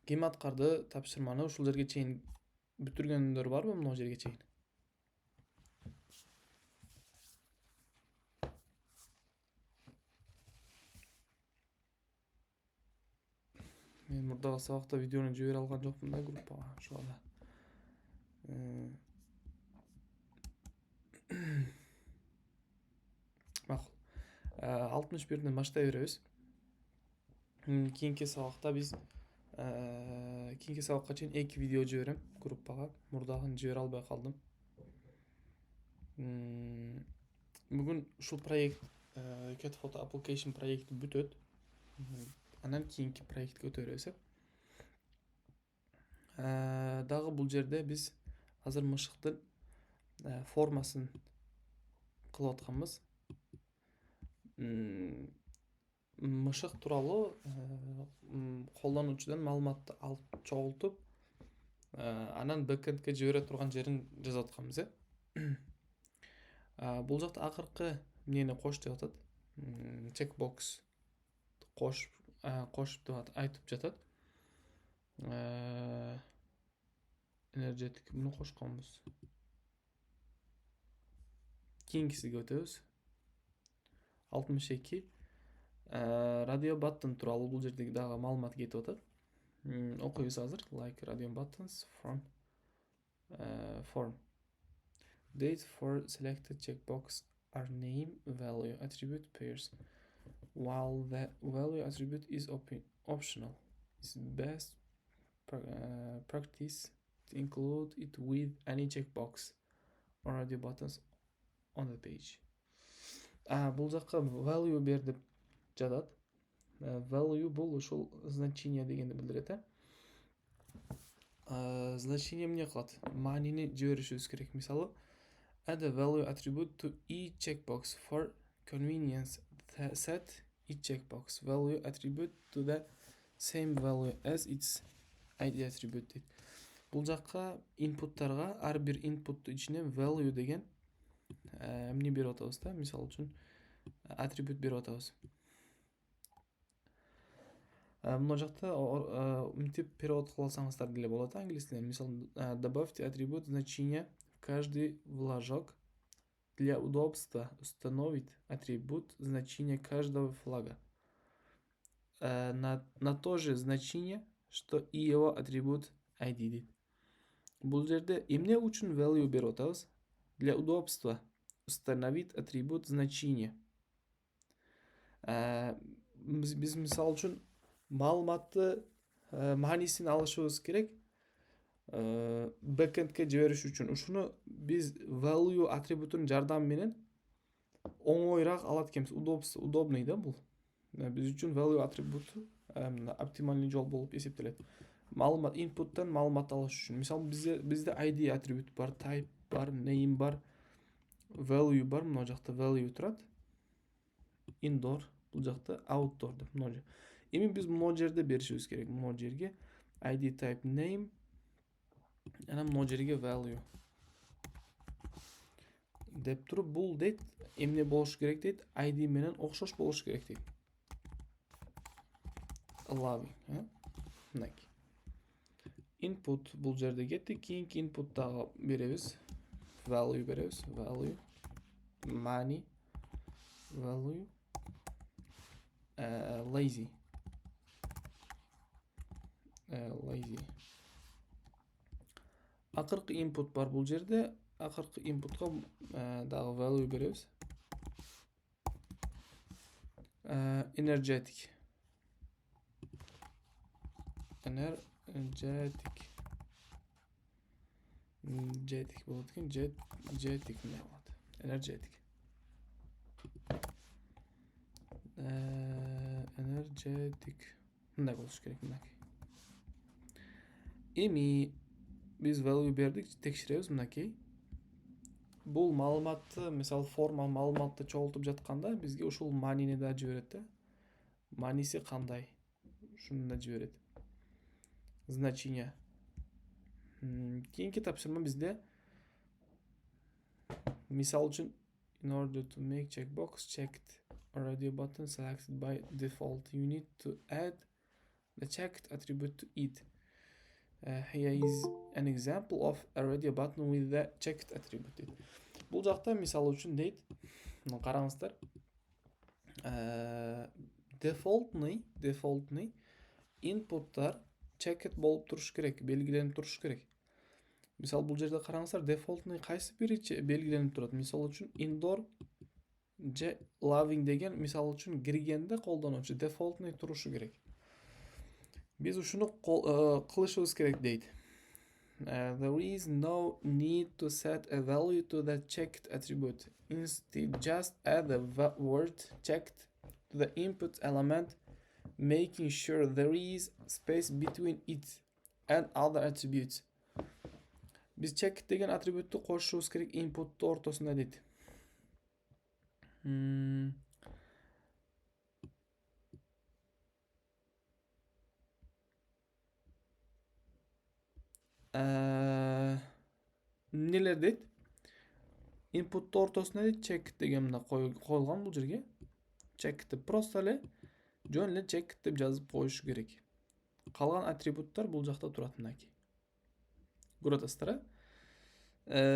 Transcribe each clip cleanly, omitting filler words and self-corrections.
Ким аткарды тапшырманы ушул жерге чейин бүтүргөндөр барбы, мына жерге чейин? Мен мурдагы сабакта видеону жибере алган жокмун да группага, ошого. Макул. 61ден баштай беребиз. Кийинки сабакта биз кийинки сабакка чейин 2 видео жиберем группага. Мурдагын жибере албай калдым. Бүгүн ушул проект Cat Photo Application проекти бүтөт. Анан кийинки проектке өтөрөбүз. Дагы бул жерде биз азыр мышыктын формасын кылып атканбыз. Мышык тууралуу колдонуучудан маалыматты алып чогултуп, анан бэкэндке жибере турган жерин жазып атканбыз. Бул жакта акыркы эмнени кош деп атат. Checkbox кош деп айтып жатат. Energetic муну кошконбуз. Кийинкисиге өтөбүз. 62 radio button тууралуу бул жерде дагы маалымат кетип атат. Окуйбуз азыр. Like radio buttons from form. Date for selected checkbox are name, value, attribute pairs. While the value attribute is optional, it's best practice to include it with any checkbox or radio buttons on the page. Бул жакка value бер деп жатат. Value бул ушул значение дегенди билдирет. Значение эмне кылат? Маанини жиберишибиз керек. Мисалы, add a value attribute to each checkbox for convenience. Set each checkbox value attribute to the same value as its ID attribute. Бул жакка инпуттарга ар бир инпуттун ичине value деген эмне берип атабыз да? Мисалы үчүн атрибут берип атабыз. Мына жакта мынтип перевод кылсаңыздар деле болот англис тилинен. Мисалы, добавьте атрибут значения в каждый флажок. Для удобства установить атрибут значения каждого флага на то же значение, что и его атрибут ID. Бул жерде эмне үчүн value берип атабыз? Для удобства установить атрибут значения. Биз мисалы үчүн маалыматты маанисин алышыбыз керек. Бэкэндке жибериш үчүн ушуну биз value атрибутунун жардамы менен оңойраак алат экенбиз. Удобный да бул. Биз үчүн value атрибуту оптимальный жол болуп эсептелет. Маалымат инпуттан маалымат алыш үчүн. Мисалы, бизде ID атрибут бар, type бар, name бар, value бар. Мына жакта value турат. Indoor, бул жакта outdoor деп мына жер. Эми биз мына жерде беришибиз керек. Мына жерге ID type name, анан мына жерге value деп туруп, бул дейт эмне болуш керек дейт? ID менен окшош болуш керек дейт. Allowing, мынакей. Input бул жерде кетти. Кийинки input'тагы беребиз. Value беребиз. Value money, value lazy. Акыркы input бар бул жерде. Акыркы input'ка дагы value беребиз. Energetic. Energetic болот экен. Jetic эмне болот? Energetic. Energetic. Мындай болуш керек, мынакей. Эми биз value бердик, текшеребиз, мынакей. Бул маалыматты, мисалы, форма маалыматты чогултуп жатканда бизге ушул маанини да жиберет да. Мааниси кандай? Ушуну да жиберет. Значение. Кийинки тапшырма бизде мисалы үчүн in order to make checkbox checked or radio button selected by default, you need to add the checked attribute to it. Here is an example of a radio button with the checked attribute дейді. Бұл жақта мисал үшін дейді, қараңыздар, defaultный inpuттар checked болып тұрыш керек, белгіленіп тұрыш керек. Мисал бұл жерде қараңыздар, defaultный қайсы бері белгіленіп тұрады. Мисал үшін indoor же loving деген мисал үшін кіргенде қолданушы defaultный тұрушы керек. Біз ушуну кылышыбыз керек дейді. There is no need to set a value to the checked attribute. Instead, just add the word checked to the input element, making sure there is space between it and other attributes. Biz checked деген атрибутты қосышыбыз керек inputты ортасында дейді. Нелер дейді? Inputты ортасына дейді checked деген мына қойылған бұл жерге. Checkedті просто әлі жөн эле checked деп жазып қойыш керек. Қалған атрибуттар бұл жақта тұрады мынаки. Көрөсүздөр.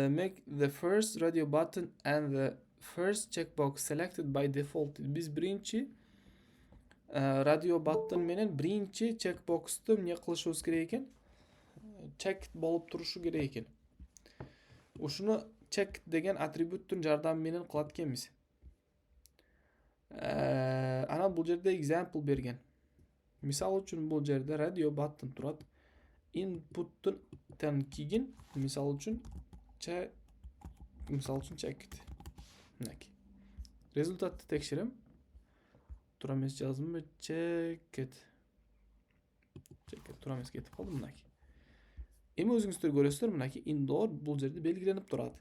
Make the first radio button and the first checkbox selected by default. Biz birinchi radio button менен birinchi checkbox'ты эмне кылышыбыз керек экен? Checked болуп турушу керек экен. Ушуну checked деген атрибуттун жардамы менен кылат экенбиз. Ана бул жерде example берген. Мисал үчүн бул жерде radio button турат. Input'тан кийин мисал үчүн checked. Мынаки. Результатты текшерем. Туура эмес жаздымбы? Checked. Туура эмес кетип калды мынаки. Эми өзүңүздөр көрөсүздөр мынаки indoor бул жерде белгиленип турат.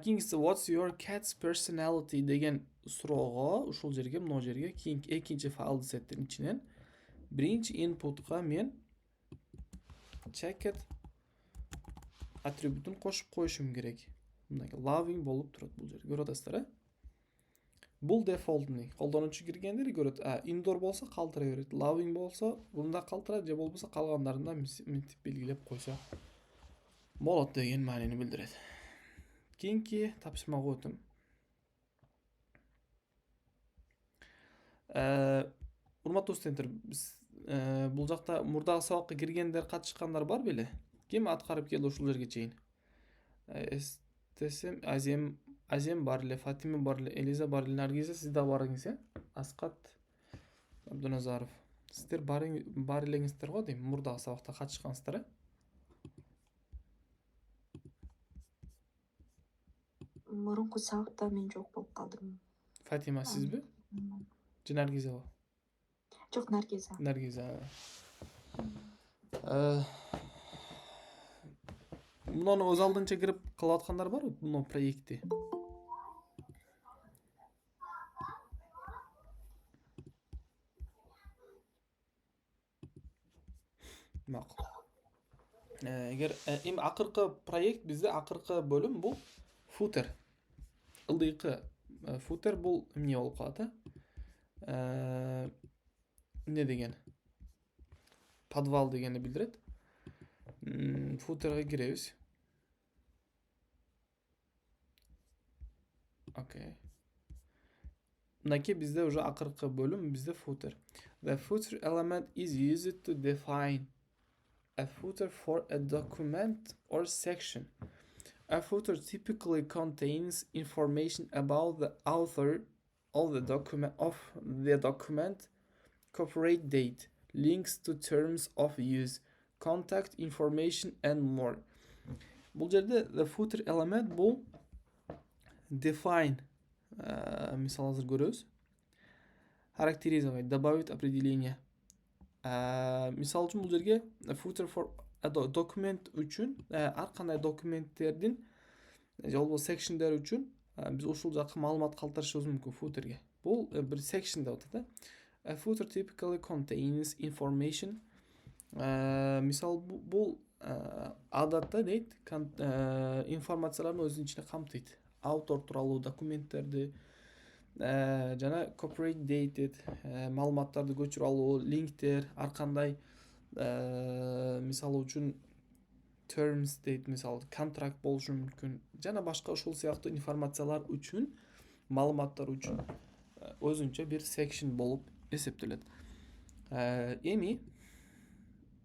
Kings, what's your cat's personality деген суроого ушул жерге, мына жерге экинчи файлды сеттин ичинен биринчи inputка мен checked атрибутун кошуп коюшум керек. Мындай loving болуп турат бул жерде. Көрүп атасыздар, Бул defaultный. Колдонуучу киргендер көрөт. Indoor болсо калтыра берет. Loving болсо бунда калтырат, же болбосо калгандарында мынтип белгилеп койсо болот деген маанини билдирет. Кийинки тапшырмага өтүм. Урматтуу студенттер, бул жакта мурдагы сабакка киргендер, катышкандар бар беле? Ким аткарып келди ушул жерге чейин? Эстесем Азем бар эле, Фатима бар эле, Элиза бар эле, Наргиза сиз да барыңыз, Аскат Абдуназаров. Сиздер бар элеңиздер го дейм, мурдагы сабакта катышкансыздар, Мурунку сабакта мен жок болуп калдым. Фатима сизби? Же Наргизабы? Жок, Наргиза. Наргиза. Муну өз алдынча кирип кылып аткандар барбы бул проектти? Макул. Эгер эми акыркы проект бизде акыркы бөлүм бул footer. Ылдыйкы footer бул эмне болуп калат, эмне деген? Подвал дегенди билдирет. Footerга киребиз. Окей. Мынакей бизде уже акыркы бөлүм, бизде footer. The footer element is used to define a footer for a document or section. A footer typically contains information about the author of the document, copyright date, links to terms of use, contact information and more. Бул жерде the footer element бул define, мисал азыр көрөбүз. Характеризовать, добавить определение. Мисал үчүн бул жерге footer for a document үчүн, ар кандай документтердин же болбосо sectionдер үчүн биз ушул жакка маалымат калтырышыбыз мүмкүн footerге. Бул бир section деп атат. A footer typically contains information. Мисал бул адатта дейт, информацияларды өзүнүн ичине камтыйт. Автор тууралуу документтерди, жана copyright dated маалыматтарды көчүрүп алуу, линктер, ар кандай Мисалы үчүн terms дейт, мисалы контракт болушу мүмкүн жана башка ушул сыяктуу информациялар үчүн, маалыматтар үчүн өзүнчө бир section болуп эсептелет. Эми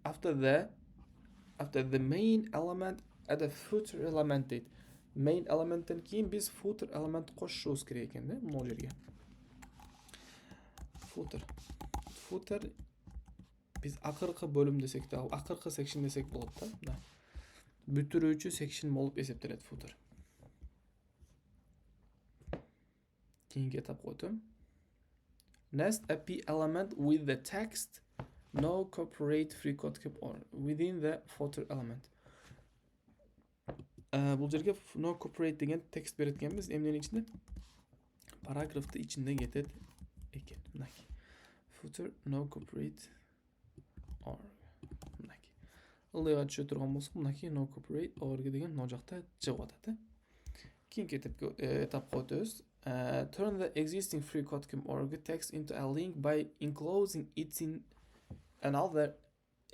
after the main element add a footer element дейт. Main elemenттен кийин биз footer element кошушубуз керек экен да могу жерге. Footer биз акыркы бөлүм десек да, акыркы section десек болот да. Бүтүрүүчү section болуп эсептелет footer. Кийинки этапка өтөм. Next API element with the text no copyright free code or within the footer element. Бул жерге no copyright деген текст берет экенбиз. Эмненин ичинде? Параграфты ичинде кетет экен. Мынакей. Footer no copyright or мынакей. Ылдыйга түшө турган болсок, мынакей no copyright or деген мына жакта чыгып атат. Кийинки этапка өтөбүз. Turn the existing FreeCodeCamp.org text into a link by enclosing it in another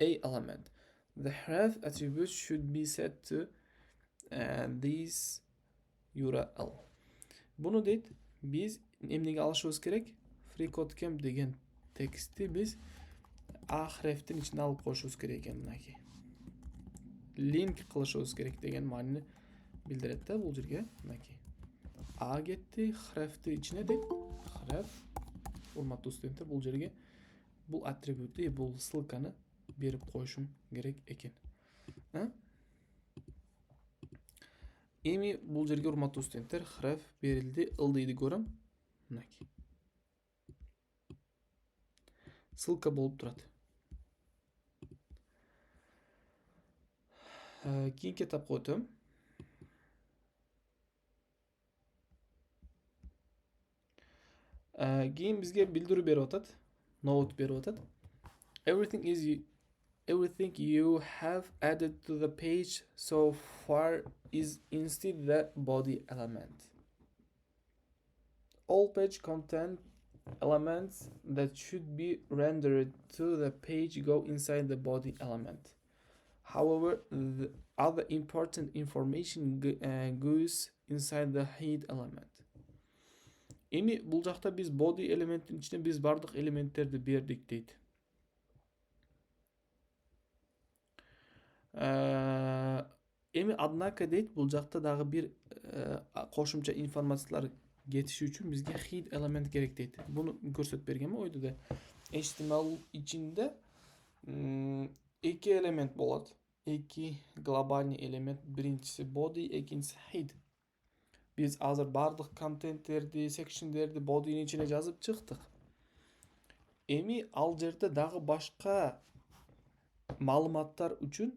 A element. The href attribute should be set to this URL. Bunu deyт, biz эмнеге алышыбыз керек? FreeCodeCamp деген текстти biz A hreftin içine алып коюшубуз керек экен мынакей. Link кылышыбыз керек деген маанини билдирет да бул жерге. Мынакей. A кетти, hrefti içine дейт. Href урматтуу студенттер, бул жерге бул атрибутты, бул ссылканы берип коюшум керек экен. Эми бул жерге урматтуу студенттер href берилди, ылдыйды көрөм. Мынакей. Ссылка болуп турат. Кийинки этапка өтөм. Кийин бизге билдирүү берип атат. Note берип атат. Everything you have added to the page so far is instead the body element. All page content elements that should be rendered to the page go inside the body element. However, the other important information goes inside the head element. Эми бул жакта биз body elementin ичине биз бардык элементтерди бердик дейт. Эми однако дейт, бул жакта дагы бир кошумча информациялар кетиши үчүн бизге head element керек дейт. Буну көрсөтүп бергенми ойду да. HTML ичинде эки элемент болот. Эки глобальный элемент, биринчиси body, экинчиси head. Biz азыр бардык контенттерди, секшндерди body'нин ичине жазып чыктык. Эми ал жерде дагы башка маалыматтар үчүн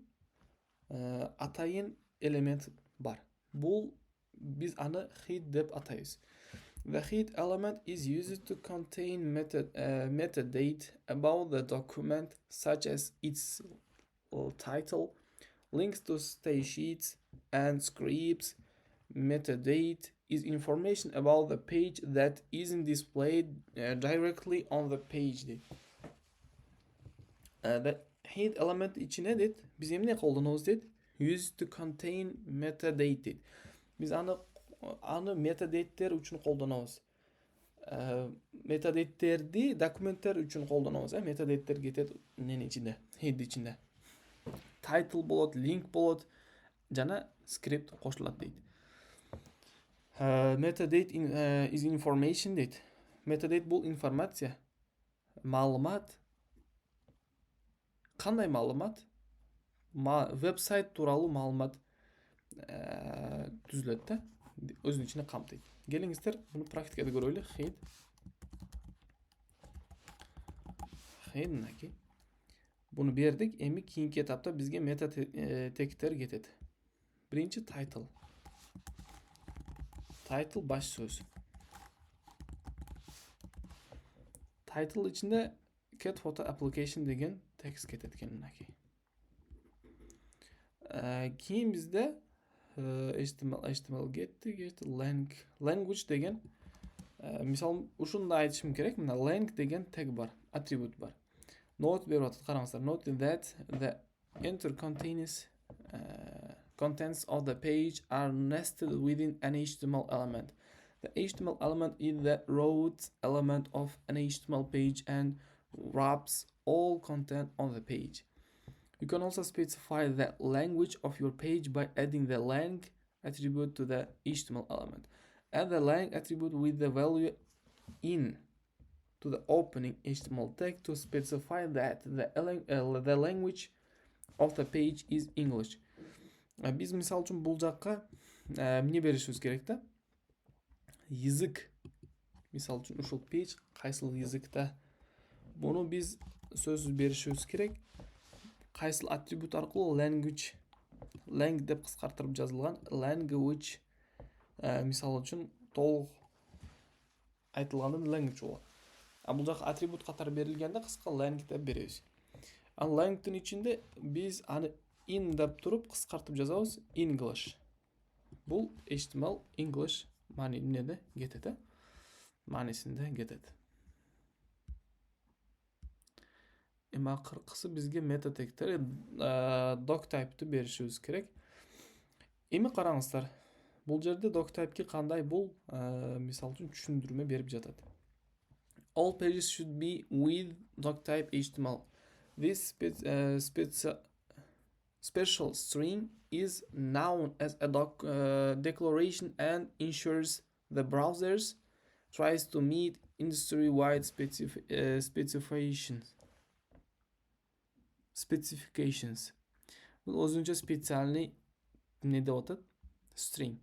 атайын элемент бар. Бул биз аны head деп атайбыз. The head element is used to contain metadata about the document, such as its title, links to style sheets and scripts. Metadata is information about the page that isn't displayed directly on the page. The head element içine deyt, biz emne kollanabız deyt, used to contain metadata deyt. Biz аны metadatalar үчүн колдонобуз. Metadatalarди документтер үчүн колдонобуз. Metadatalar кетет эмненин ичинде, head ичинде. Title болот, link болот, жана script кошулат дейт. Metadata is information дейт. Metadata бул информация, маалымат. Кандай маалымат? Веб-сайт тууралуу маалымат түзүлөт да, өзүнүн ичине камтыйт. Келиңиздер, буну практикада көрөлү. Head мынакей. Буну бердик. Эми кийинки этапта бизге мета тегтер кетет. Биринчи title. Title баш сөз. Title ичинде get photo application деген текст кетет экен мынакей. Кийин бизде HTML кетти, language деген, мисалы ушундай айтышым керек, мына lang деген тег бар, атрибут бар. Note беріп жатыр, қараңыздар. Note that the enter contents of the page are nested within an HTML element. The HTML element is the root element of an HTML page and wraps all content on the page. You can also specify the language of your page by adding the lang attribute to the HTML element. Add the lang attribute with the value in to the opening HTML tag to specify that the language of the page is English. Biz misal үшін бұл жаққа не берішіміз керек та? Язык. Misal үшін ушул page қайсыл языкта? Бұны біз сөзсіз берішіміз керек. Қайсыл атрибут арқылы language, lang деп қысқартырып жазылған language misal үшін толық айтылғанда language болады. Бұл жақ атрибут қатар берілгенде қысқа lang деп береміз. Ал langтың ішінде біз аны in деп тұрып қысқартып жазамыз English. Бұл HTML English мәнінде кетеді. Мәнісінде кетеді. Ақырқысы бізге мета тегтері doctype'ті берішіміз керек. Қараңыздар. Бұл жерде doctype'ке қандай бұл misal үшін түсіндірме беріп жатады. All pages should be with doctype HTML. This special string is known as a declaration and ensures the browsers tries to meet industry-wide specifications. Бұл өзінше специальный не деп отады? String.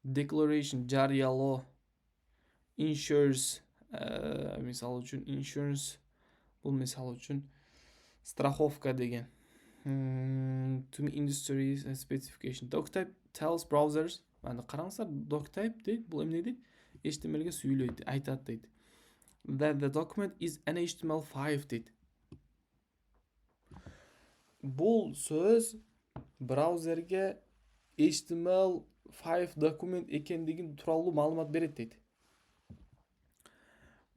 Declaration, жариялоо, ensures, misal үшін insurance, бұл misal үшін страховка деген. To meet industry specification. Doctype tells browsers, қараңыздар, doctype дейді, бұл емне дейді? HTML-ге сөйлейді, айтады дейді. That the document is an HTML5 дейді. Бұл сөз браузерге HTML5 документ екендігін туралы маалымат береді дейді.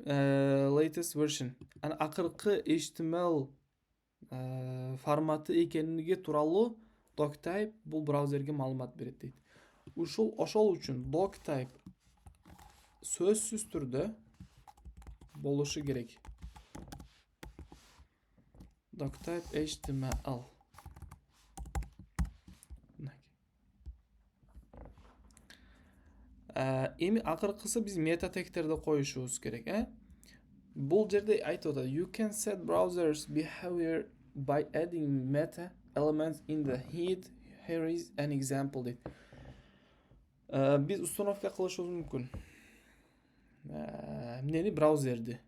Latest version. Ақырқы HTML форматы екендігі туралы doctype бұл браузерге маалымат береді дейді. Ошол үшін doctype сөзсіз түрде болушы керек. Doctype HTML. Ақырқысы біз мета тегтерді қойышуыз керек. Бұл жерде айтады, you can set browsers behavior by adding meta elements in the head. Here is an example дейді. Біз установка қылышуыз мүмкін. Нені браузерді.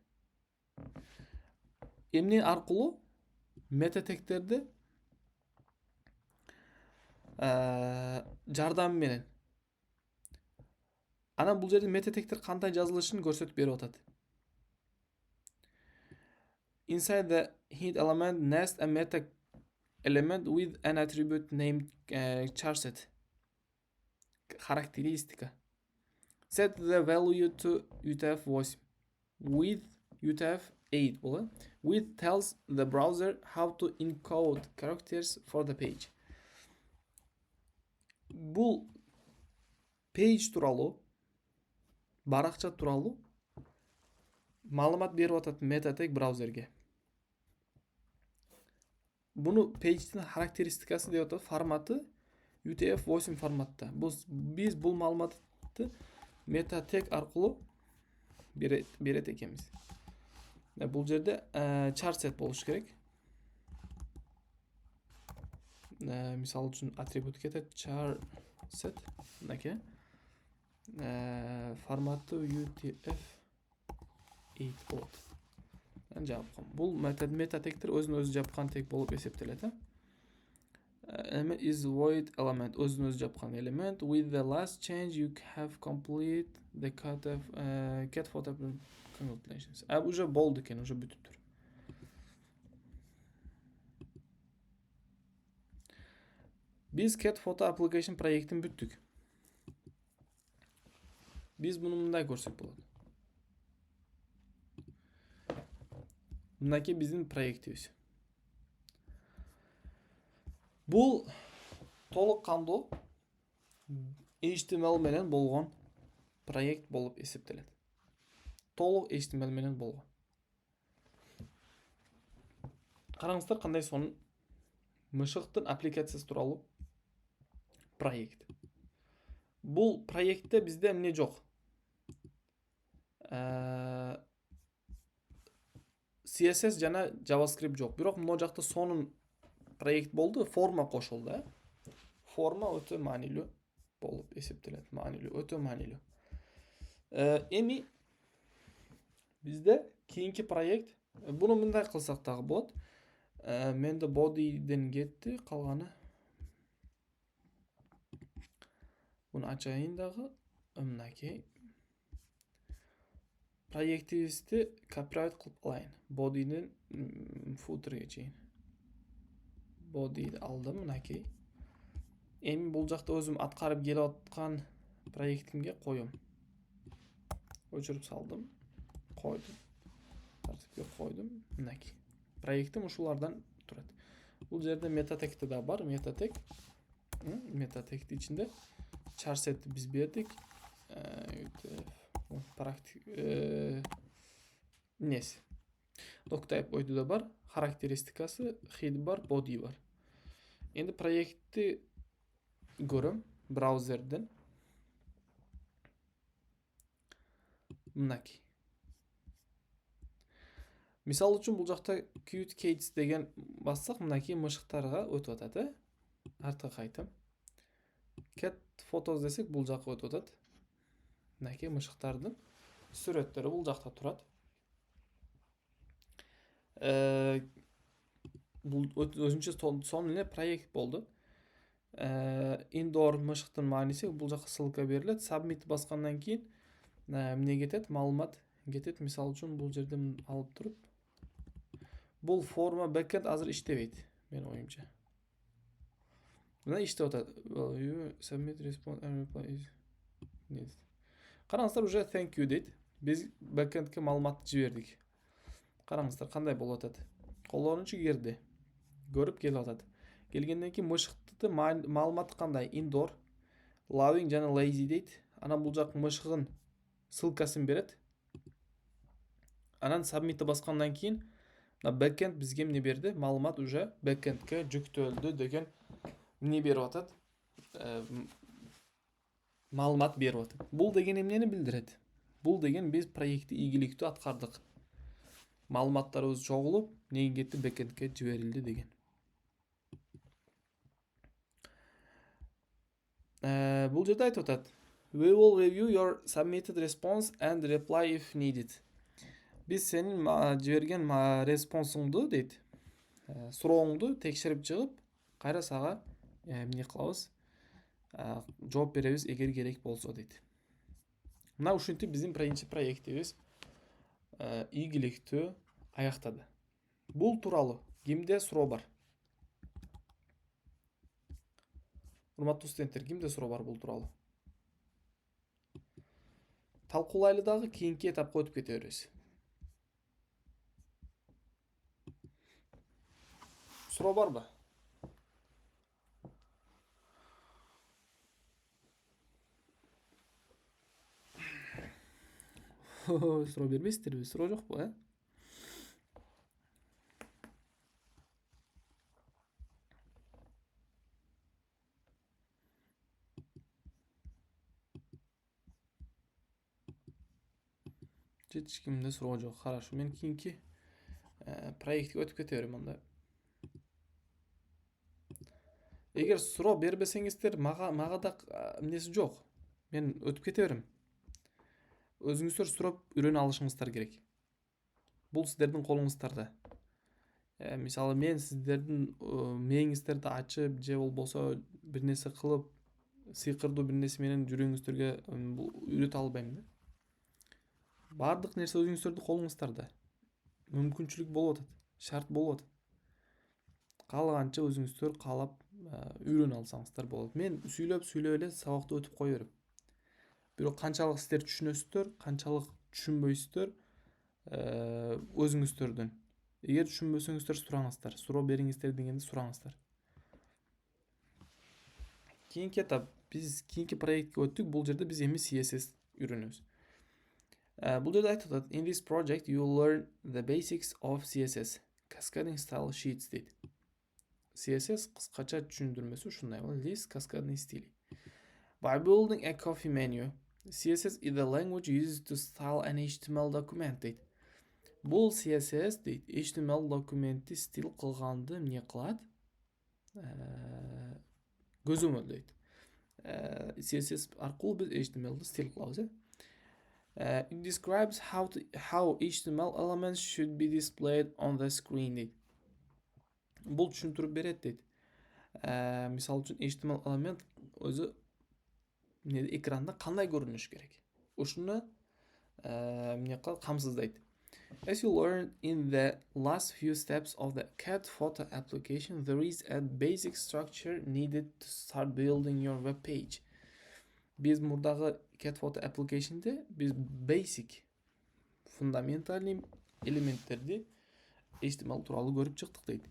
Емне арқылы мета тегтерді жардам менен. Ана бұл жерде мета тегтер қандай жазылышын көрсетіп беріп отады. Inside the head element, nest a meta element with an attribute named charset. Характеристика. Set the value to UTF-8 with UTF-8 болады. With tells the browser how to encode characters for the page. Бұл page туралы, барақша туралы маалымат беріп атады метатег браузерге. Бұны page-тің характеристикасы деп атады, форматы UTF-8 форматта. Біз бұл маалыматты метатег арқылы береді екенбіз. Бұл жерде charset болуш керек. Misal үшін атрибут кетеді charset. Форматы UTF-8 болады. Бұл метатегтер өзін-өзі жапқан тег болып есептеледі. Element is void element. Өзін-өзі жапқан element. With the last change you have complete the cat photo congratulations. Уже болды екен, уже бүтіп тұр. Biz cat photo application проектін бүттік. Biz bunu мындай көрсек болады. Мынакей биздин проектибиз. Бул толук кандуу HTML менен болгон проект болуп эсептелет. Толук HTML менен болгон. Караңыздар кандай сонун мышыктын аппликациясы тууралуу проект. Бул проектте бизде эмне жок? CSS жана JavaScript жок. Бирок могу жакта сонун проект болду, форма кошулду. Форма өтө маанилүү болуп эсептелет. Өтө маанилүү. Эми бизде кийинки проект, буну мындай кылсак дагы болот. Менде body'ден кетти, калганы. Буну ачайын дагы. Мынакей. Проектибизди copyright кылып алайын. Body'ден footerге чейин. Body'ди алдым, мынакей. Эми бул жакта өзүм аткарып келип аткан проектимге коем. Өчүрүп салдым. Койдум. Тартипке койдум. Мынакей. Проектим ушулардан турат. Бул жерде метатекти да бар. Метатекти ичинде charsetти биз бердик. Практик несі. Doctype ойду да бар. Характеристикасы, head бар, body бар. Енді проектти көрөм браузерден. Мынакей. Мисал үчүн бул жакта Qt Kids деген бассак, мынакей мышыктарга өтүп атат, артка кайтам. Cat Photos десек, бул жакка өтүп атат. Мынакей мышыктардын сүрөттөрү бул жакта турат. Бул өзүнчө сонун эле проект болду. Indoor мышыктын мааниси бул жакка ссылка берилет. Submit баскандан кийин эмне кетет? Маалымат кетет. Мисал үчүн бул жерден алып туруп. Бул форма backend азыр иштебейт, мен оюмча. Мына иштеп атат. Submit response and reply is. Караңыздар, уже thank you дейт. Биз backendке маалымат жибердик. Караңыздар кандай болуп атат. Колдонуучу кирди. Көрүп келип атат. Келгенден кийин мышыкты маалыматы кандай? Indoor, loving жана lazy дейт. Анан бул жак мышыгын ссылкасын берет. Анан submit баскандан кийин backend бизге эмне берди? Маалымат уже backendке жүктөлдү деген эмне берип атат? Маалымат берип атат. Бул деген эмнени билдирет? Бул деген биз проектти ийгиликтүү аткардык. Маалыматтарыбыз чогулуп, неге кетти? Backendке жиберилди деген. Бул жерде айтып атат. We will review your submitted response and reply if needed. Биз сенин жиберген респонсуңду дейт. Сурооңду текшерип чыгып, кайра сага эмне кылабыз? Жооп беребиз эгер керек болсо дейт. Мына ушинтип биздин биринчи проектибиз ийгиликтүү аяктады. Бул тууралуу кимде суроо бар? Урматтуу студенттер, кимде суроо бар бул тууралуу? Талкуулайлы дагы, кийинки этапка өтүп кете беребиз. Суроо барбы? Суроо бербейсиздерби? Суроо жокпу, Эч кимде суроо жок. Хорошо, мен кийинки проектке өтүп кете берем анда. Эгер суроо бербесеңиздер, мага да эмнеси жок. Мен өтүп кете берем. Өзүңүздөр сурап үйрөнө алышыңыздар керек. Бул сиздердин колуңуздарда. Мисалы мен сиздердин мээңиздерди ачып, же болбосо бир нерсе кылып, сыйкырдуу бир нерсе менен жүрөгүңүздөргө үйрөтө албайм да. Бардык нерсе өзүңүздөрдүн колуңуздарда. Мүмкүнчүлүк болуп атат, шарт болуп атат. Каалаганча өзүңүздөр каалап үйрөнө алсаңыздар болот. Мен сүйлөп эле сабакты өтүп кое берем. Бирок канчалык сиздер түшүнөсүздөр, канчалык түшүнбөйсүздөр, өзүңүздөрдүн Эгер түшүнбөсөңүздөр сураңыздар. Суроо бериңиздер дегенде сураңыздар. Кийинки этап биз кийинки проектке өттүк. Бул жерде биз эми CSS үйрөнөбүз. Бул жерде айтып атат: In this project you learn the basics of CSS, cascading style sheets дейт. CSS кыскача түшүндүрмөсү ушундай болот. List cascading style. By building a coffee menu, CSS is the language used to style an HTML document дейт. Бул CSS дейт, HTML документти стил кылганды эмне кылат? Көзөмөлдөйт. CSS аркылуу биз HTML'ды стил кылабыз. It describes how HTML elements should be displayed on the screen дейт. Бул түшүндүрүп берет дейт. Мисалы үчүн HTML элемент өзү экранда кандай көрүнүш керек? Ушуну эмне кылат? Камсыздайт. As you learned in the last few steps of the cat photo application, there is a basic structure needed to start building your web page. Biz murdagı cat photo application'de biz basic, fundamental elementlerdi HTML tuuralı görüp çıktık deydi.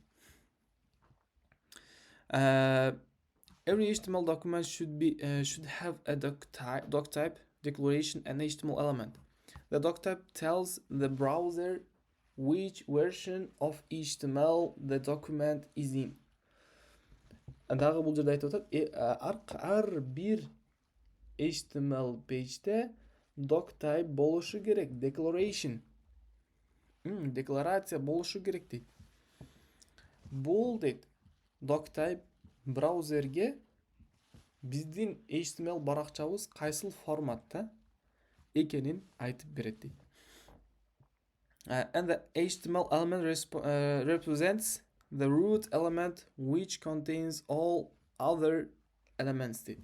Every HTML document should have a doc type, declaration, and HTML element. The doc type tells the browser which version of HTML the document is in. Дагы бул жерде айтып атат, ар бир HTML page'de doc type болушу керек, declaration. Декларация болушу керек дейт. Бул дейт, doc type браузерге биздин HTML баракчабыз кайсыл форматта экенин айтып берет дейт. And the HTML element represents the root element which contains all other elements deyt.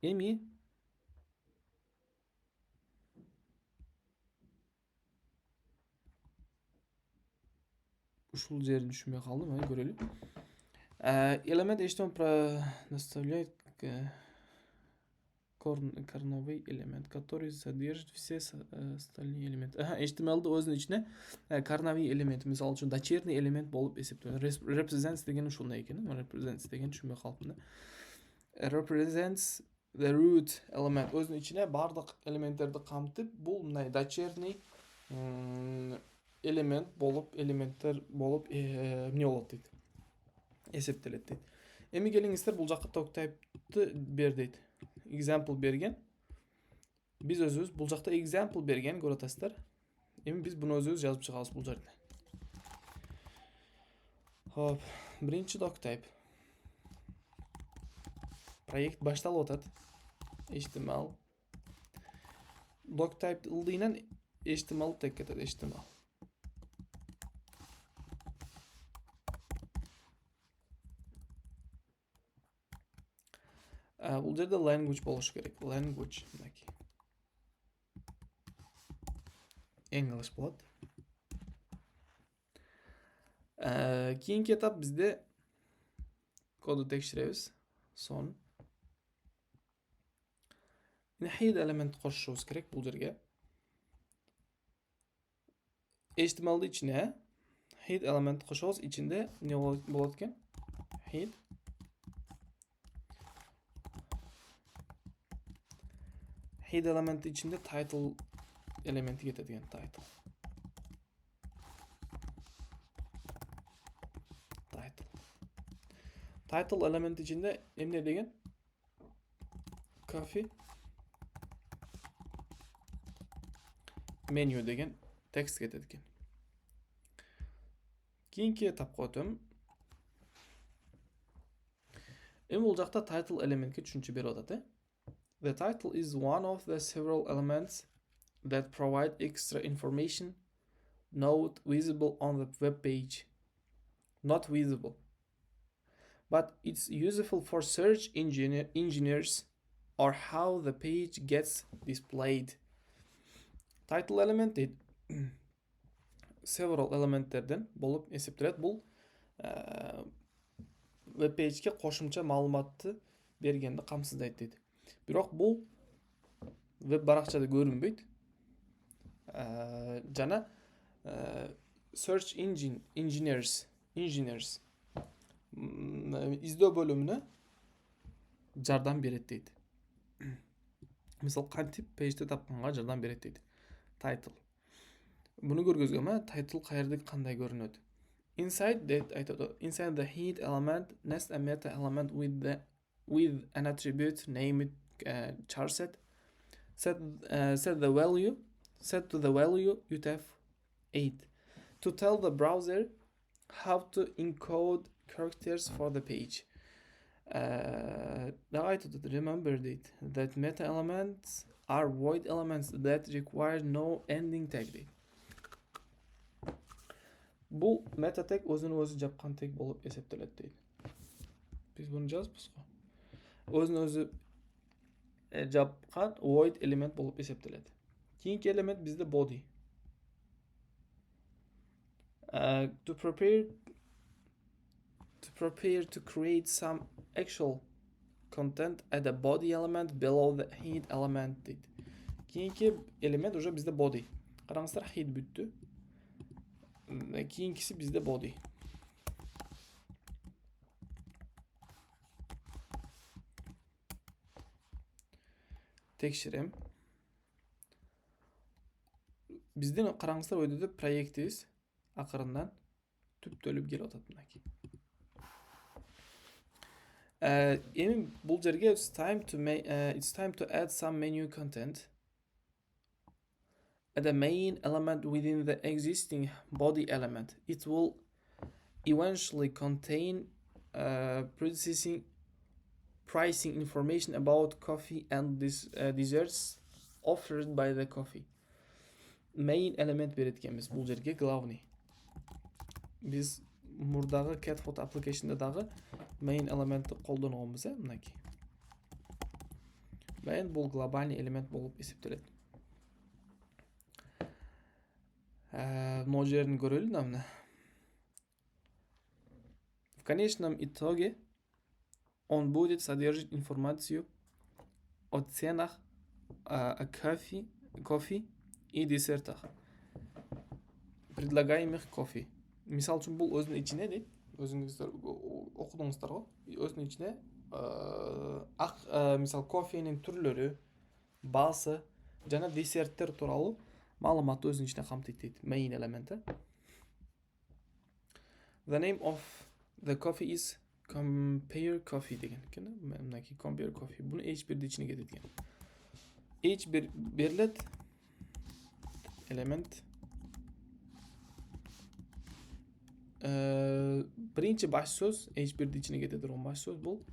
Эми ушул жерин түшүнбөй калдым, көрөлү. Элемент HTML наставляет корновый элемент, который содержит все остальные элементы. HTML'ды өзүнүн ичине корновый элемент, мисалы үчүн дочерний элемент болуп эсептелет. Represents деген ушундай экен. Represents деген түшүнбөй калдым да. Represents the root element, өзүнүн ичине бардык элементтерди камтып, бул мындай дочерний элементтер болуп эмне болот дейт. Эсептелет дейт. Эми келиңиздер бул жакка doc type'ты бер дейт. Example берген. Биз өзүбүз бул жакта example берген көрүп атасыздар. Эми биз буну өзүбүз жазып чыгабыз бул жерде. Хоп, биринчи doc type. Проект башталып атат. HTML. Doc type ылдыйынан HTML тек кетет, HTML. Бул жерде language болуш керек. Language мынакей. English болот. Кийинки этап бизде коду текшеребиз. Сон. Head элемент кошушубуз керек бул жерге. HTML'ды ичине head элемент кошобуз, ичинде эмне болот экен? Head. Head элементи ичинде title элементи кетет экен, title. Title элементи ичинде эмне деген? Coffee menu деген текст кетет экен. Кийинки этапка өтөм. Эми бул жакта title элементке түшүнчө берип атат, The title is one of the several elements that provide extra information not visible on the web page. Not visible. But it's useful for search engineers or how the page gets displayed. Title element дейт. Several элементтерден болуп эсептелет. Бул веб пейджге кошумча маалыматты бергенди камсыздайт дейт. Бирок бул веб баракчада көрүнбөйт. Jana search engine engineers izdөө bölümüne жардам берет дейт. Мисал кантип пейжди тапканга жардам берет дейт. Title. Буну көргөзгөмө title каерде кандай көрүнөт? Inside that айтады. Inside the heat element nest a meta element with an attribute named charset. Set to the value UTF-8 to tell the browser how to encode characters for the page. Remember that meta elements are void elements that require no ending tag deydi. Bu meta tag өзүн-өзү жапкан tag болуп эсептелет дейди. Биз буну жазбыз го. Өзүн-өзү жапкан void element болуп эсептелет. Кийинки элемент бизде body. To prepare to create some actual content add a body element below the head element deydi. Keyinki element уже bizde body. Qarаңыздар, head бүттү. Keyinkisi bizde body. Tekşirem. Bizden qarаңыздар, өйдөдө проектибиз акырындан түптөлүп келип атат мынакей. Эми бул жерге it's time to add some menu content. Add a main element within the existing body element. It will eventually contain pricing information about coffee and desserts offered by the coffee. Main element береткенбиз бул жерге главный. Биз мурдагы Catfood application'da дагы main элементти колдонгонбуз, мынакей. Main бул глобальный элемент болуп эсептелет. Могу жерин көрөлү да мына. В конечном итоге он будет содержать информацию о ценах кофе и десертах, предлагаемых кофе. Мисал үчүн бул өзүнүн ичине дейт, өзүңүздөр окудуңуздар го. Өзүнүн ичине мисал кофенин түрлөрү, баасы жана десерттер тууралуу маалыматты өзүнүн ичине камтыйт дейт. Main element. The name of the coffee is compare coffee деген экен. Мынакей compare coffee. Буну H1 ичине кетет экен. H1 берилет элемент. Биринчи баш сөз H1 ичине кетет турган баш сөз бул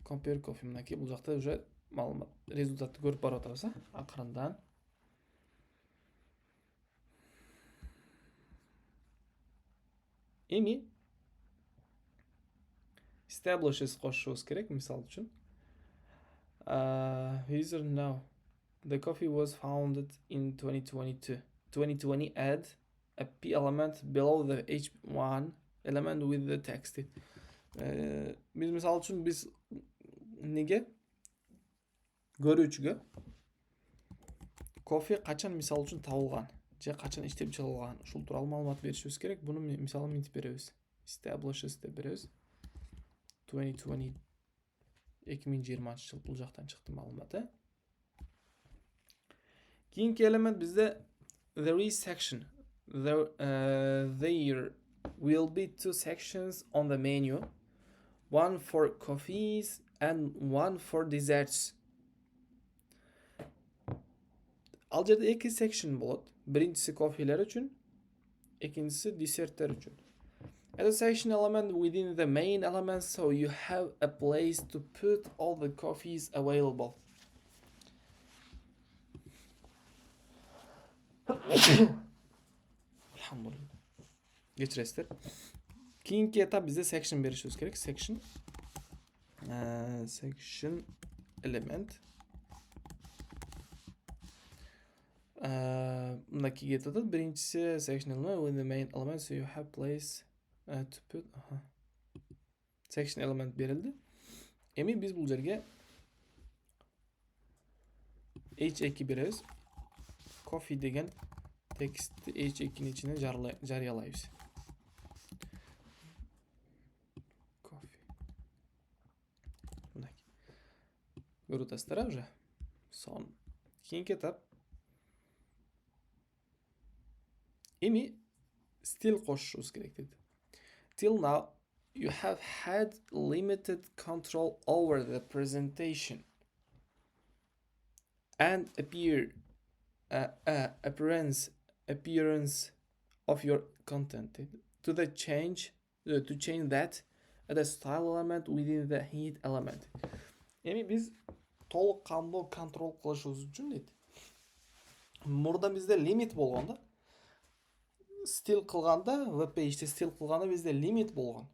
compare coffee. Мынакей бул жакта уже маалымат, результатты көрүп барып атабыз, акырындан. Эми establishes кошушубуз керек, мисал үчүн. User now. The coffee was founded in 2022. 2020 add a P element below the H1 element with the text. Biz misal üчүн biz неге көрүүчүгө кофе качан мисал үчүн табылган же качан иштеп чыгылган ушул тууралуу маалымат беришибиз керек. Буну мисалы мынтип беребиз. Establishes деп беребиз. 2020 жыл бул жактан чыкты маалыматы. Кийинки элемент бизде there is section. There will be two sections on the menu. One for coffees and one for desserts. Ал жерде эки section болот. Биринчиси кофелер үчүн, экинчиси десерттер үчүн. Add a section element within the main element so you have a place to put all the coffees available. Alhamdulillah. Geçiresizler. Keyinki etap bizde section berişimiz gerek. Section element. Mındaki geta'da birincisi section element with the main element so you have place to put section element berildi. Emin biz bu yerge h2 bereriz. coffee degan tekstni h2'nin içine жарыяlayбыз. Coffee. Мындай. Көрүп атасыздар уже. Son. Кийинки этап. Эми still кошушубуз керек dedi. Till now, you have had limited control over the presentation and appearance of your content. To change that the style element within the heat element. Эми биз толук кандуу контрол кылышыбыз үчүн дейт. Мурда бизде лимит болгон да. Стил кылганда, веб пейджде стил кылганда бизде лимит болгон.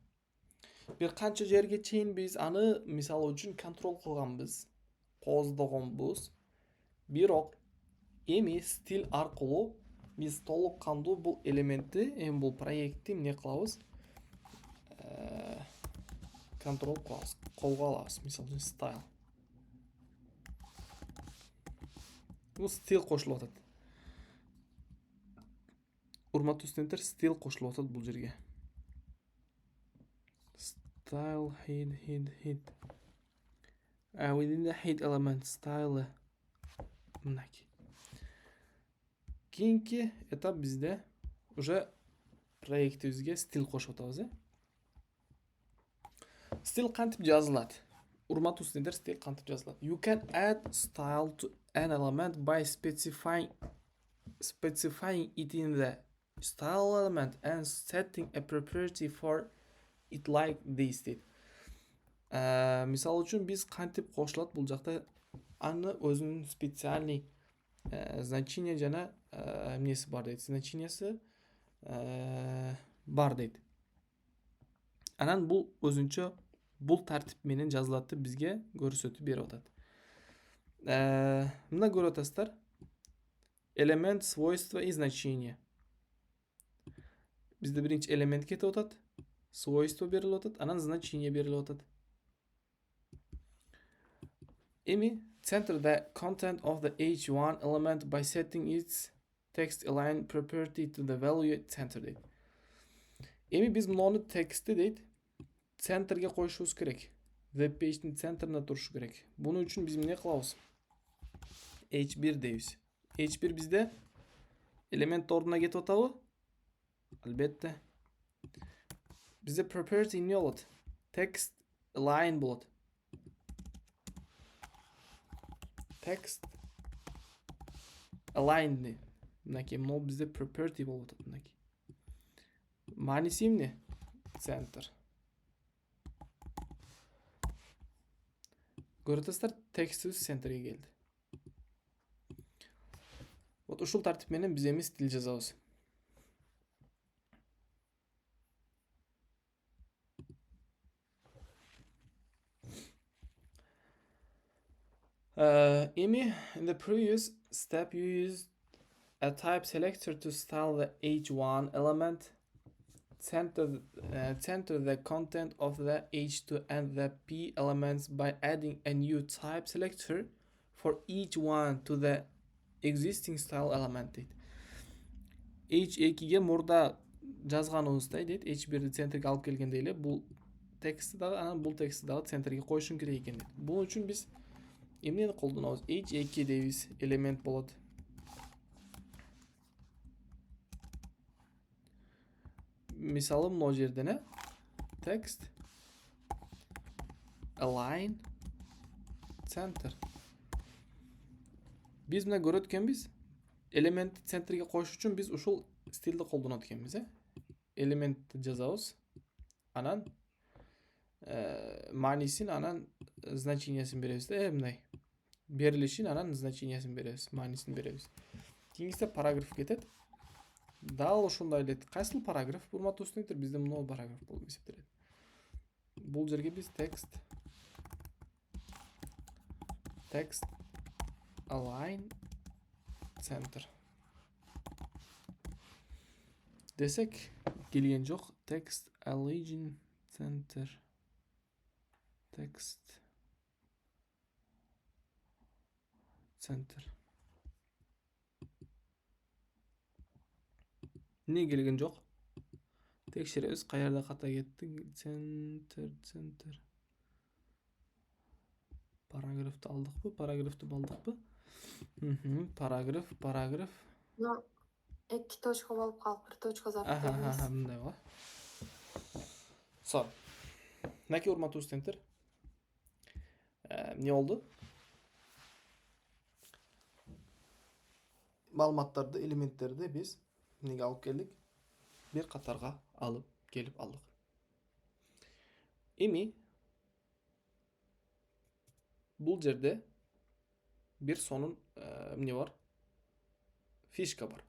Бир канча жерге чейин биз аны мисалы үчүн контрол кылганбыз, кооздогонбуз. Бирок эми стил аркылуу биз толук кандуу бул элементти, эми бул проектти эмне кылабыз? Контрол кылабыз, колго алабыз. Мисалы үчүн style. Бул стил кошулуп атат. Урматтуу студенттер, стил кошулуп атат бул жерге. Style head. Within the head element style. Мынакей. Кийинки этап бизде уже проектибизге стил кошуп атабыз, Стил кантип жазылат? Урматтуу студенттер, стил кантип жазылат? You can add style to an element by specifying it in the style element and setting a property for it like this дейт. Мисалы үчүн биз кантип кошулат бул жакта аны өзүнүн специальный значение жана эмнеси бар дейт. Значениясы бар дейт. Анан бул өзүнчө бул тартип менен жазылатты бизге көрсөтүп берип атат. Мында көрүп атасыздар. Элемент, свойство и значение. Бизде биринчи элемент кетип атат, свойство берилип атат, анан значение берилип атат. Эми center the content of the h1 element by setting its text align property to the value center дейт. Эми биз муну текстти дейт центрге коюшубуз керек. Веб пейдждин центринде турушу керек. Буну үчүн биз эмне кылабыз? H1 дейбиз. H1 бизде элемент ордуна кетип атабы? Албетте. Bizde property ne olur? Text align болот. Text align ne? Мынакей мынау bizde property болот мынакей. Мааниси эмне? Center. Көрүп атасыздар, текстибиз центрге келди. Вот ушул тартип менен биз эми стил жазабыз. In the previous step, you used a type selector to style the h1 element, center the content of the h2 and the p elements by adding a new type selector for each one to the existing style element. h2'ge мурда жазганыбыздай дейт, h1'ди центрге алып келгенде эле бул текстти дагы, анан бул текстти дагы центрге коюшум керек экен дейт. Бул үчүн биз эмнени колдонобуз? h2 дейбиз, элемент болот. Мисалы мына жерден text align center. Биз мына көрөт экенбиз, элементти центрге коюш үчүн биз ушул стилди колдонот экенбиз, элементти жазабыз. Анан маанисин, анан значениясын беребиз да, мындай. Берилишин, анан значениясын беребиз, маанисин беребиз. Кийинкиси параграф кетет. Дал ушундай эле. Кайсыл параграф? Урматтуу студенттер, бизде мына параграф болуп эсептелет. Бул жерге биз text align center десек келген жок. Text align center, text center. Ne kelgen жок? Tekşiremiz qayerda xata ketdi? Center. Paragrafты алдыкпы? Paragrafты балдыкпы? Paragraf. Ну, 2 точка болуп калып, 1 точка зарп беребиз. Мындай го. Son. Мінәке урматтуу студенттер. Не oldu? Маалыматтарды, элементтерди биз эмнеге алып келдик? Бир катарга алып келип алдык. Эми бул жерде бир сонун эмне бар? Фишка бар.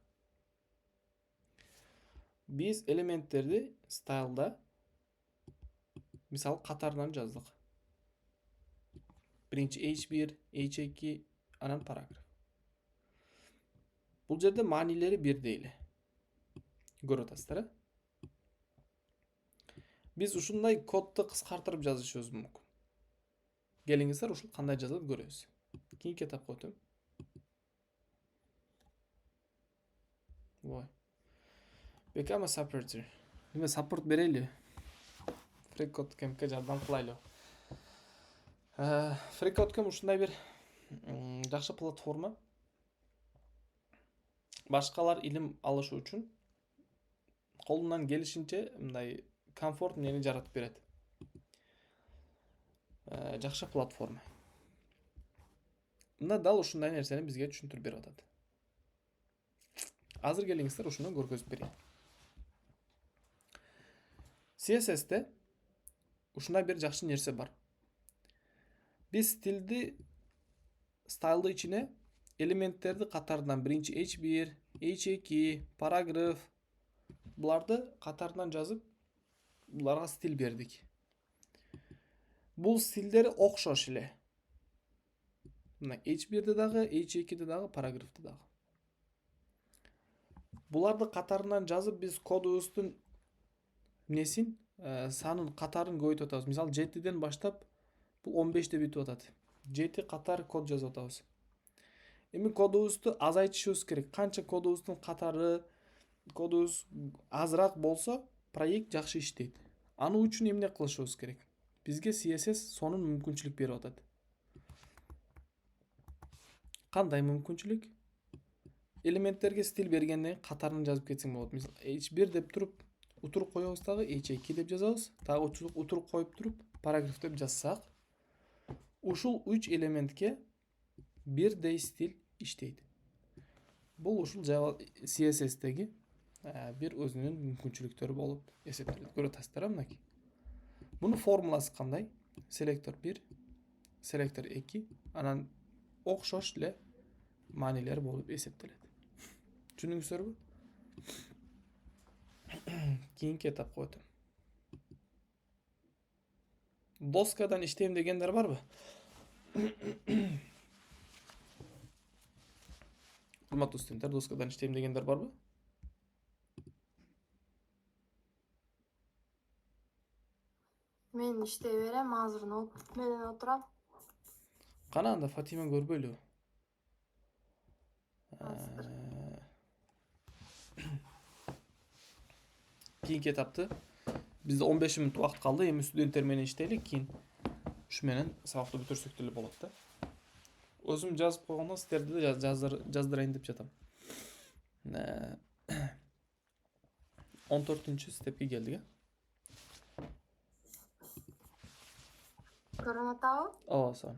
Биз элементтерди стайлда мисалы катарынан жаздык. Биринчи H1, H2, анан параграф. Бул жерде маанилери бирдей эле. Көрүп атасыздар, э? Биз ушундай кодду кыскартырып жазышыбыз мүмкүн. Келиңиздер, ушул кандай жазылып көрөбүз. Кийинки этапка өтөм. Ой. Become a supporter. Эме саппорт берели? FreeCode Camp'ке жардам кылайлы. FreeCode Camp ушундай бир жакшы платформа. Башкалар илим алышы үчүн колунан келишинче мындай комфорт нени жаратып берет. Жакшы платформа. Мына дал ушундай нерсени бизге түшүндүрүп берип атат. Азыр келиңиздер ушуну көргөзүп берейин. CSS'te ушундай бир жакшы нерсе бар. Биз стайлды ичине элементтерди катарынан биринчи H1, H2, параграф буларды катарынан жазып, буларга стиль бердик. Бул стилдери окшош эле. Мына H1'де дагы, H2'де дагы, параграфты дагы. Буларды катарынан жазып, биз кодубуздун несин, санын катарын көбөйтүп атабыз. Мисалы 7ден баштап бул 15те бүтүп атат. 7 катар код жазып атабыз. Эми кодубузду азайтышыбыз керек. Канча кодубуздун катары, кодубуз азыраак болсо, проект жакшы иштейт. Аны үчүн эмне кылышыбыз керек? Бизге CSS сонун мүмкүнчүлүк берип атат. Кандай мүмкүнчүлүк? Элементтерге стиль бергенден катарын жазып кетсең болот. Мисалы H1 деп туруп утуруп коебуз дагы, H2 деп жазабыз. Дагы утуруп коюп туруп, параграф деп жазсак, ушул 3 элементке бирдей стиль иштейт. Бул ушул CSS'теги бир өзүнүн мүмкүнчүлүктөрү болуп эсептелет. Көрүп атасыздар, мынакей. Мунун формуласы кандай? Селектор 1, селектор 2, анан окшош эле маанилер болуп эсептелет. Түшүндүңүздөрбү? Кийинки этапка өтөм. Доскадан иштейм дегендер барбы? Урматтуу студенттер, доскадан иштейм дегендер барбы? Мен иштей берем, азыр ноутбук менен отурам. Кана анда Фатима көрбөйлү. Кийинки этапты бизде 15 мүнөт убакыт калды. Эми студенттер менен иштейлик, кийин ушу менен сабакты бүтүрсөк деле болот да. Өзүм жазып койгондон сиздерди да жаздырайын деп жатам. 14-чү степке келдик, Көрүнүп атабы? Ооба, со.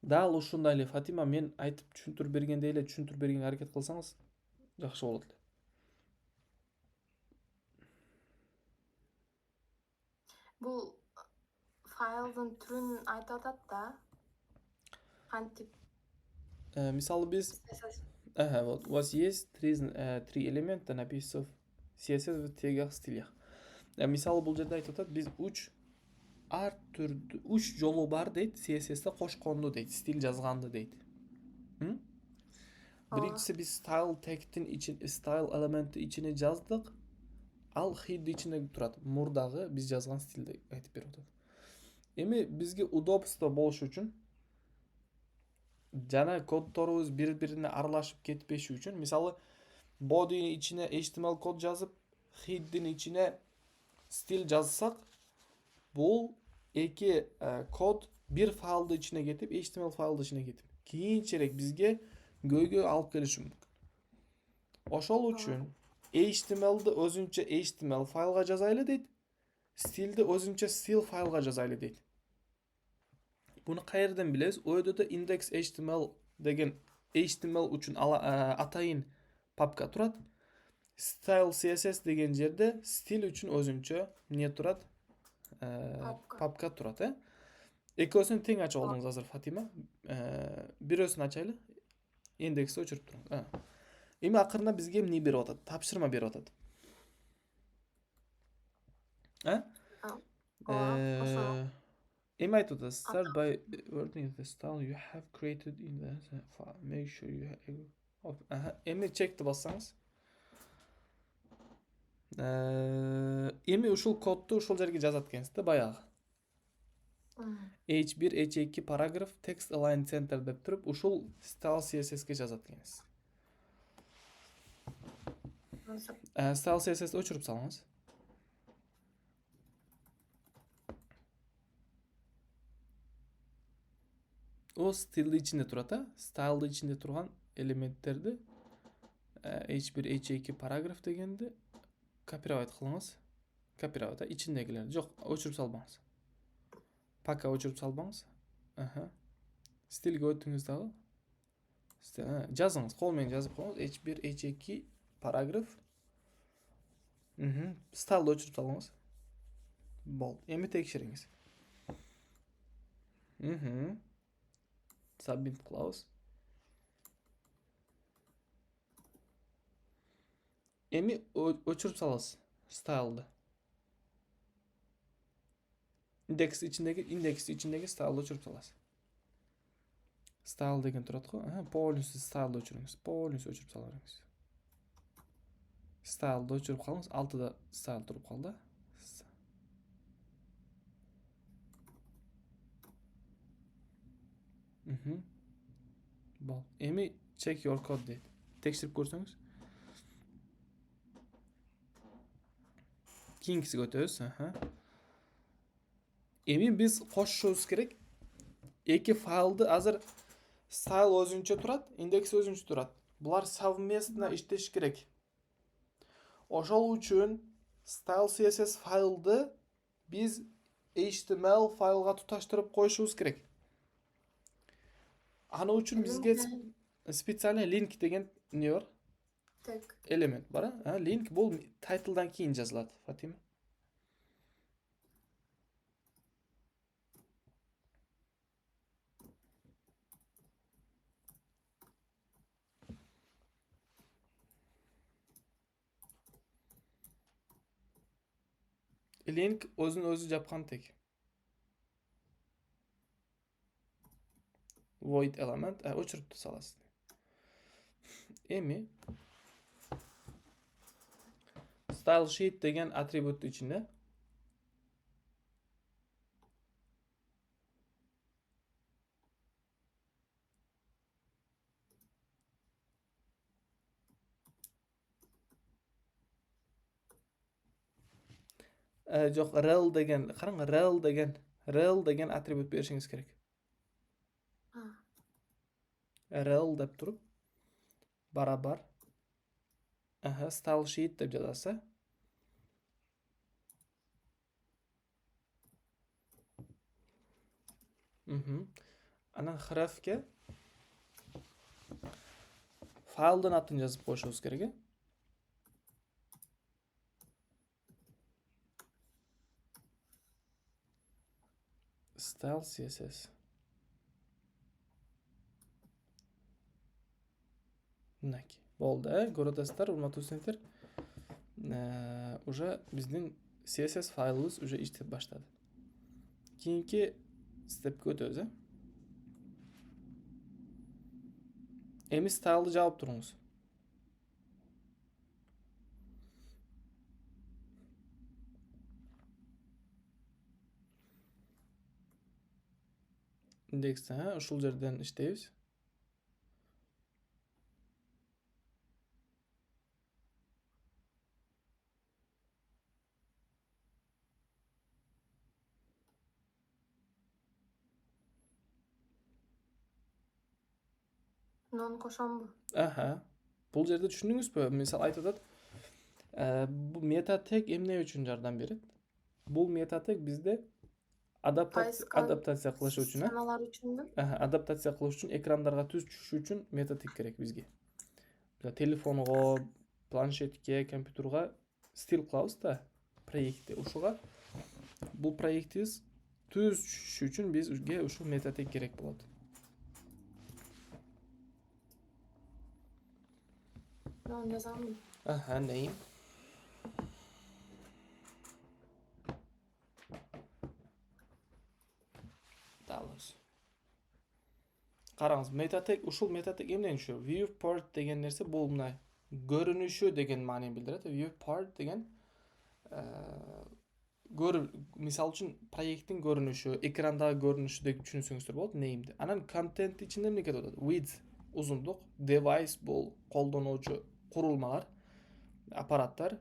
Дал ушундай эле Фатима, мен айтып түшүндүрүп бергендей эле түшүндүрүп бергенге аракет кылсаңыз жакшы болот эле. Бул файлдын түрүн айтып атат да. Кантип? Мисалы биз вот у вас есть три элемента на piece of CSS в тегах стилях. Мисалы бул жерде айтып атат, биз 3 жолу бар дейт, CSS'те кошконду дейт, стиль жазганды дейт. Биринчиси биз style tag'тин style элементи ичине жаздык. Ал hid ичинде турат. Мурдагы биз жазган стилди айтып берип атат. Эми бизге удобство болуш үчүн жана коддорубуз бири-бирине аралашып кетпеши үчүн, мисалы, body'nin içine HTML kod жазып, head'in içine stil жазсак, бул эки код бир файлдын ичине кетип, HTML файлдын ичине кетип, кийинчерээк бизге көйгөй алып келиши мүмкүн. Ошол үчүн HTML'ды өзүнчө HTML файлга жазайлы дейт, стилди өзүнчө stil файлга жазайлы дейт. Буну каерден билебиз? Өйдө index.html деген HTML үчүн атайын папка турат. Style CSS деген жерде стил үчүн өзүнчө эмне турат? Папка турат, Экөөсүн тең ачып алдыңыз азыр, Фатима. Бирөөсүн ачайлы. Индексти өчүрүп туруңуз. Эми акырында бизге эмне берип атат? Тапшырма берип атат. Эми айтып атат. Start by working with the style you have created in the file. Make sure you have... Эми чекти бассаңыз. Эми ушул кодду ушул жерге жазат экенсиз да, баягы. H1, H2 параграф text align center деп туруп, ушул style CSS-ге жазат экенсиз. Style CSS-ди өчүрүп салыңыз. О стилди ичинде турат, стайлды ичинде турган элементтерди H1, H2 параграф дегенди копировать кылыңыз. Копировать, ичиндегилерди. Жок, өчүрүп салбаңыз. Пока өчүрүп салбаңыз. Стилге өтүңүз дагы. Жазыңыз, кол менен жазып коюңуз. H1, H2 параграф. Стайлды өчүрүп салыңыз. Болду. Эми текшериңиз. Submit кылабыз. Эми өчүрүп саласыз стайлды. Индекс ичиндеги стайлды өчүрүп саласыз. Стайл деген турат го. Полностью стайлды өчүрүңүз. Полностью өчүрүп сала бериңиз. Стайлды өчүрүп калыңыз. Алтыда стайл туруп калды. Бол. Эми check your code дейт. Текширип көрсөңүз. Кийинкисиге өтөбүз. Эми биз кошушубуз керек. Эки файлды азыр style өзүнчө турат, индекс өзүнчө турат. Булар совместно иштеш керек. Ошол үчүн style CSS файлды биз HTML файлга туташтырып коюшубуз керек. Аны үчүн бизге специальный link деген эмне бар? Элемент бар, Link бул тайтлдан кийин жазылат, Фатима. Link өзүн өзү жапкан тек. Void element, өчүрүп саласыз. Эми style sheet деген атрибут ичинде жок, rel деген, караң, rel деген атрибут беришиңиз керек. Rel деп туруп барабар style sheet деп жазасыз. Анан хрефке файлдын атын жазып коюшубуз керек. Style CSS. Мынакей. Болду, көрүп атасыздар, урматтуу студенттер. Уже биздин CSS файлыбыз уже иштеп баштады. Кийинки степке өтөбүз, Эми стайлды жаап туруңуз. Индекс, ушул жерден иштейбиз. Non koşambu. Aha. Bul жерде түшүндүңүзбү? Мисалы айтып атат, бул метатег эмне үчүн жардам берет? Бул метатег бизде адаптация кылыш үчүн, Sanalar üçündü. адаптация кылыш үчүн, экрандарга түз түшүш үчүн метатег керек бизге. Телефонго, планшетке, компьютерга стил кылабыз да проектти. Ушуга бул проектибиз түз түшүш үчүн бизге ушул метатег керек болот. Non yazambu. Name. Dallas. Караңыз, ушул метатег эмнен түшөт? Viewport деген нерсе бул мына көрүнүшү деген маанини билдирет. Viewport деген мисалы үчүн проекттин көрүнүшү, экрандагы көрүнүшү деп түшүнсөңүздөр болот name'ди. Анан контент ичинде эмне кетип атат? Width, узундук, device бул колдонуучу курулмалар, аппараттар,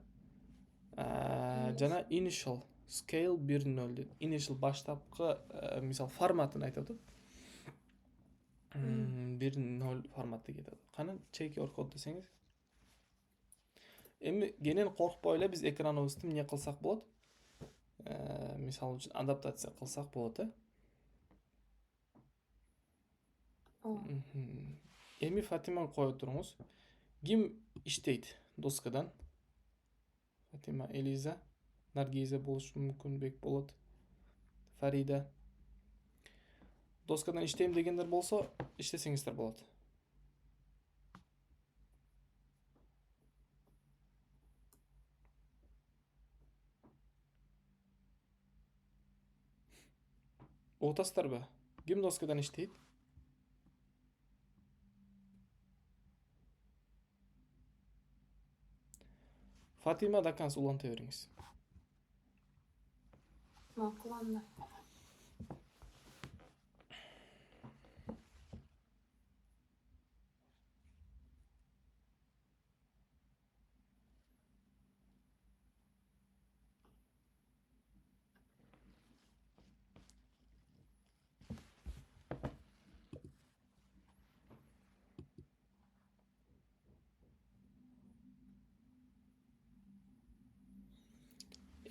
жана initial scale 1.0 дейт. Initial баштапкы мисал форматын айтып атат. 1.0 форматты кетет. Кана check your code десеңиз. Эми кенен коркпой эле биз экраныбызды эмне кылсак болот? Мисалы үчүн адаптация кылсак болот, Эми Фатиманы кое туруңуз. Ким иштейт доскадан? Фатима, Элиза, Наргиза болушу мүмкүн, бек болот. Фарида. Доскадан иштейм дегендер болсо, иштесеңиздер болот. Отасыздарбы? Ким доскадан иштейт? Фатима даканс уланта бериңиз. Maklandı.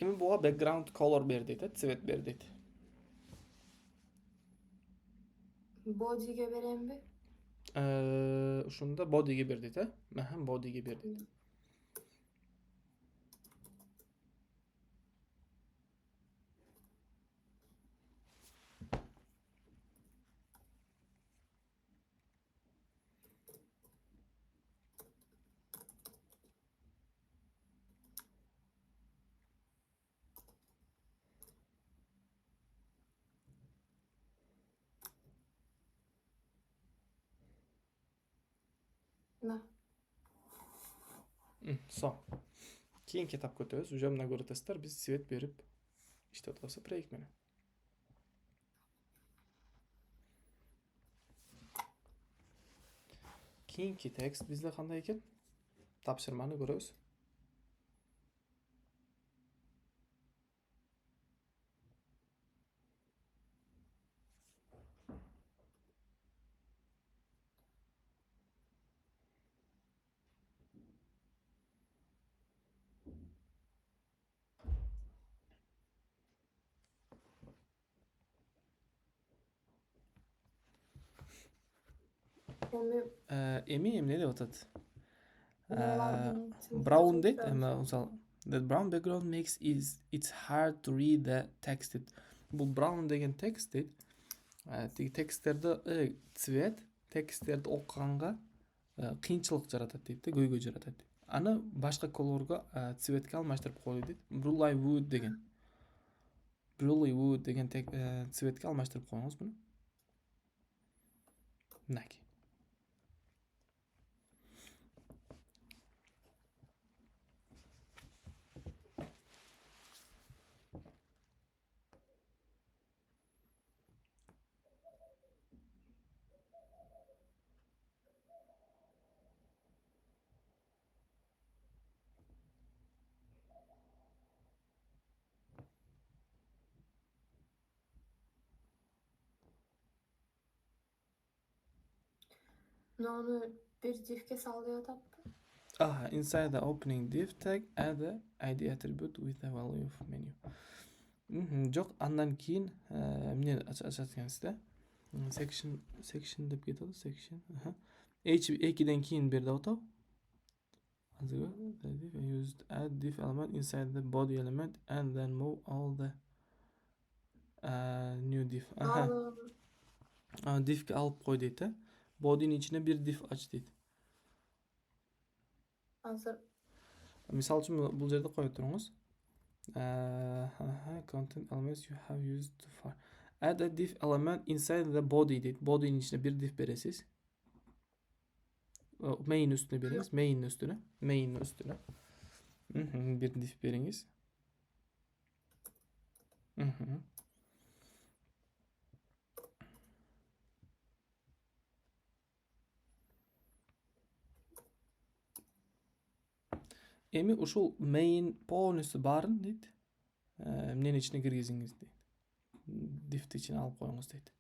Эми буга background color бер дейт, цвет бер дейт. Body'ge veren bir. Ушунда body'ге бер дейт, body'ге бер дейт. Na. Со. Кийинки этапка өтөбүз. Уже мына көрүп атасыздар, биз цвет берип иштеп атабыз проект менен. Кийинки текст бизде кандай экен? Тапшырманы көрөбүз. Emi Эмне деп атат? nelerden Brown дейт, эми мисалы that brown background makes it's hard to read the text. Бул brown деген текст дейт. Тиги тексттерди цвет тексттерди окуганга кыйынчылык жаратат дейт, көйгөй жаратат. Аны башка колорго цветке алмаштырып коюу дейт. Blue деген цветке алмаштырып коюңуз буну. Мынакей. Onu bir diff'ke salıyor ataptı. Aha, inside the opening div tag add a id attribute with a value of menu. Жоқ, андан кейін міне açatganingizda section deb ketadi, section. H2'den keyin berdi o'tov. Used add div element inside the body element and then move all the new div. Divga olib qo'y deydi. Body'ning ichine bir div aç deydi. Hazır. Misal uchun bu yerda qo'yib turingiz. Content elements you have used to far. Add a div element inside the body deydi. Body'ning içine bir div beresiz. Main üstüne beriniz. Main'in üstüne. Bir div beriniz. Эми ушул main полностью барын дейт. Эмненин ичине киргизиңиз дейт. Дифти ичине алып коюңуз дейт.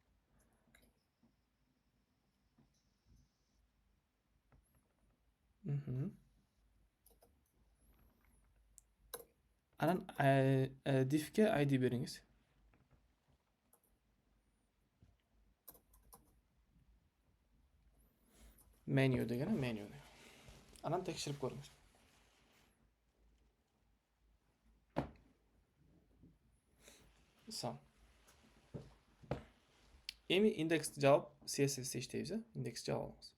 Анан diff'ke ID бериңиz. Menu деген, menu. Анан текширип көрүңүз. Сам. Эми индекс жаап CSS иштейбиз, индекс жаап алабыз.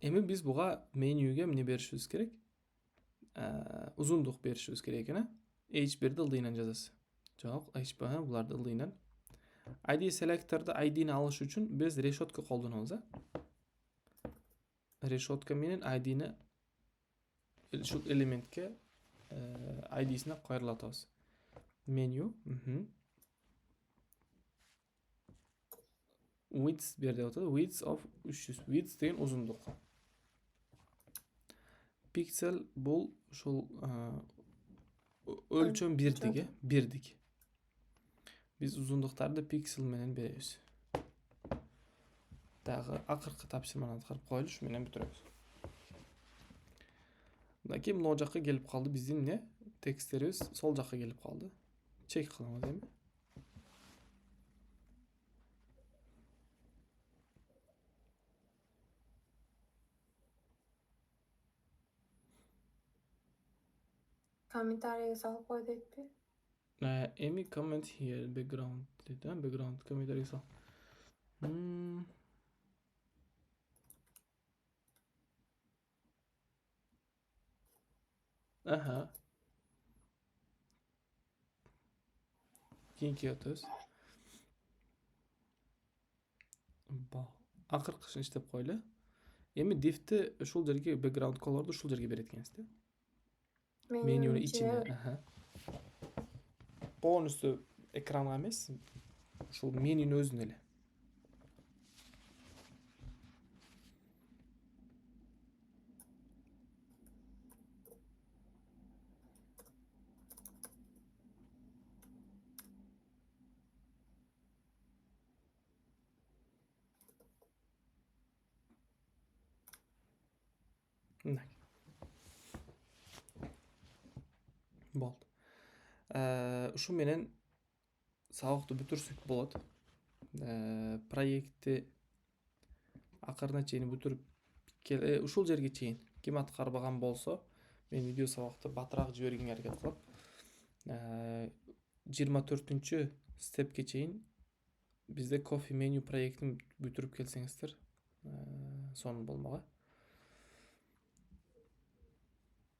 Эми биз буга менюге эмне беришибиз керек? Узундук беришибиз керек экен. H1'de ылдыйынан жазасыз. Жок, H1 буларды ылдыйынан. ID selector'da ID'ni алыш үчүн биз решетка колдонобуз. Решетка менен ID'ni ушул элементке ID'сине кайрылатабыз. Меню. Width берди атады. Width of 300. Width деген узундук. Pixel бул ушул өлчөм бирдик. Биз узундуктарды pixel менен беребиз. Дагы акыркы тапшырманы аткарып коелу, ушу менен бүтүрөбүз. Мына кийин могу жакка келип калды, биздин эмне? Тексттерибиз сол жакка келип калды. Чек кылабыз эми. Комментарийге салып кой дейт би. Эми comment here background дейт, background комментарий сал. Кийинки өтөбүз. Акыркысын иштеп койлу. Эми div'ти ушул жерге background color'ду ушул жерге берет экенсиз. Менюнун ичине. Полностью экранга эмес, ушул менюнун өзүнө эле. Болду. Ушу менен сабакты бүтүрсөк болот. Проектти акырына чейин бүтүрүп ушул жерге чейин ким аткарбаган болсо, мен видео сабакты батыраак жибергенге аракет кылып, 24-чү степке чейин бизде coffee menu проектин бүтүрүп келсеңиздер, сонун болмогу.